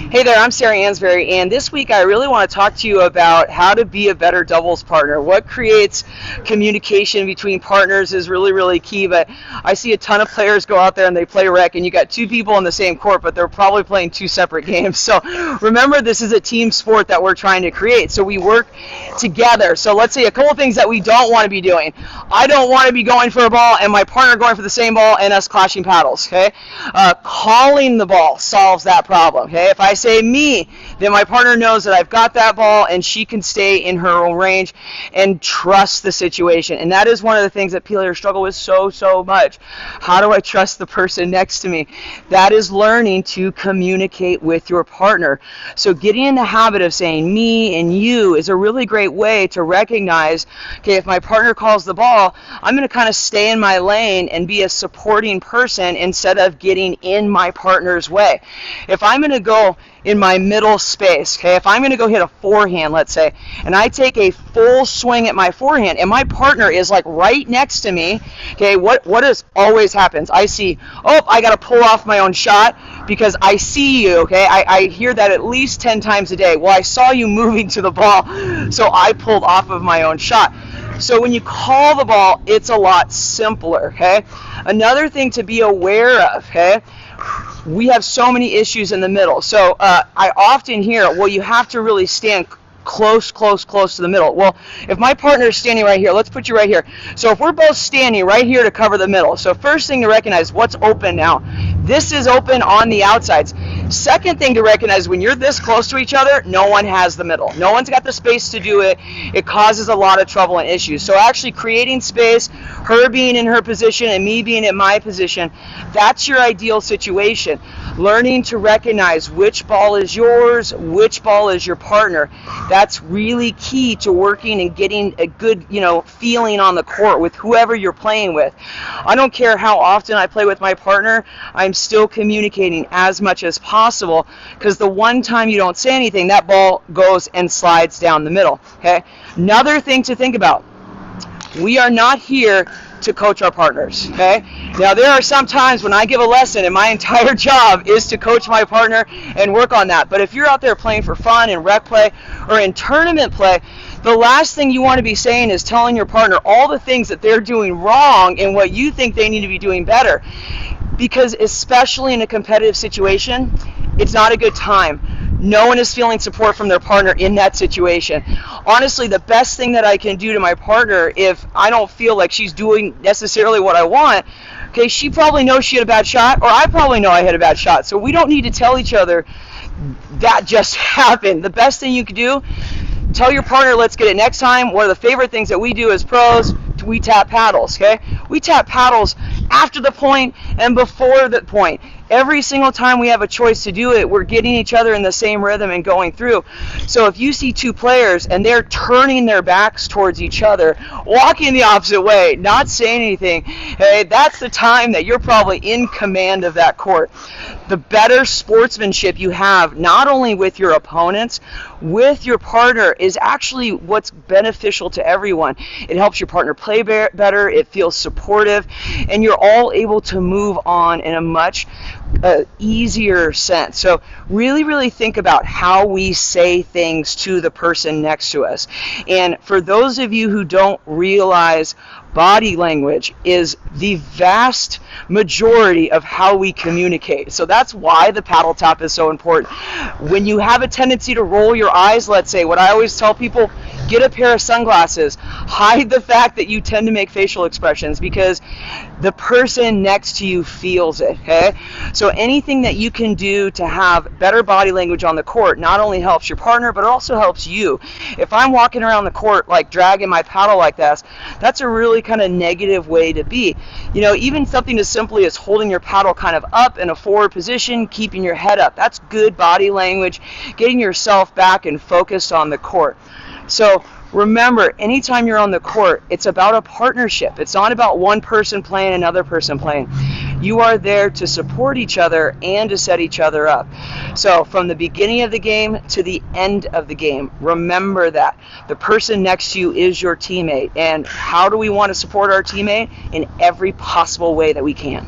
Hey there, I'm Sarah Ansberry, and this week I really want to talk to you about how to be a better doubles partner. What creates communication between partners is really, really key, but I see a ton of players go out there and they play rec, and you got two people on the same court, but they're probably playing two separate games. So remember, this is a team sport that we're trying to create, so we work together. So let's say a couple of things that we don't want to be doing. I don't want to be going for a ball and my partner going for the same ball and us clashing paddles, okay? Calling the ball solves that problem, okay? If I say me, then my partner knows that I've got that ball and she can stay in her own range and trust the situation. And that is one of the things that players struggle with so much. How do I trust the person next to me? That is learning to communicate with your partner. So getting in the habit of saying me and you is a really great way to recognize, okay, if my partner calls the ball, I'm going to kind of stay in my lane and be a supporting person instead of getting in my partner's way. If I'm going to go in my middle space, okay, if I'm going to go hit a forehand, let's say, and I take a full swing at my forehand, and my partner is like right next to me, okay, what is always happens? I see, oh, I got to pull off my own shot because I see you, okay? I hear that at least 10 times a day. Well, I saw you moving to the ball, so I pulled off of my own shot. So when you call the ball, it's a lot simpler, okay? Another thing to be aware of, okay? We have so many issues in the middle. So I often hear, well, you have to really stand close to the middle. Well, if my partner is standing right here, let's put you right here. So if we're both standing right here to cover the middle, so first thing to recognize, what's open now? This is open on the outsides. Second thing to recognize, when you're this close to each other, no one has the middle. No one's got the space to do it. It causes a lot of trouble and issues. So actually creating space, her being in her position and me being in my position, that's your ideal situation. Learning to recognize which ball is yours, which ball is your partner. That's really key to working and getting a good, feeling on the court with whoever you're playing with. I don't care how often I play with my partner, I'm still communicating as much as possible, because the one time you don't say anything, that ball goes and slides down the middle, okay? Another thing to think about, we are not here to coach our partners, okay? Now, there are some times when I give a lesson and my entire job is to coach my partner and work on that. But if you're out there playing for fun in rec play or in tournament play, the last thing you want to be saying is telling your partner all the things that they're doing wrong and what you think they need to be doing better. Because especially in a competitive situation, it's not a good time. No one is feeling support from their partner in that situation. Honestly, the best thing that I can do to my partner, if I don't feel like she's doing necessarily what I want, okay, she probably knows she had a bad shot, or I probably know I had a bad shot. So we don't need to tell each other that just happened. The best thing you can do, tell your partner, let's get it next time. One of the favorite things that we do as pros, we tap paddles, okay? We tap paddles after the point and before the point. Every single time we have a choice to do it, we're getting each other in the same rhythm and going through. So if you see two players and they're turning their backs towards each other, walking the opposite way, not saying anything, hey, that's the time that you're probably in command of that court. The better sportsmanship you have, not only with your opponents, with your partner, is actually what's beneficial to everyone. It helps your partner play better, it feels supportive, and you're all able to move on in a much easier sense. So really think about how we say things to the person next to us. And for those of you who don't realize, body language is the vast majority of how we communicate. So that's why the paddle tap is so important. When you have a tendency to roll your eyes, let's say, what I always tell people, get a pair of sunglasses. Hide the fact that you tend to make facial expressions, because the person next to you feels it, okay? So anything that you can do to have better body language on the court not only helps your partner, but it also helps you. If I'm walking around the court like dragging my paddle like this, that's a really kind of negative way to be. Even something as simply as holding your paddle kind of up in a forward position, keeping your head up, that's good body language, getting yourself back and focused on the court. So remember, anytime you're on the court, it's about a partnership. It's not about one person playing, another person playing. You are there to support each other and to set each other up. So from the beginning of the game to the end of the game, remember that the person next to you is your teammate. And how do we want to support our teammate? In every possible way that we can.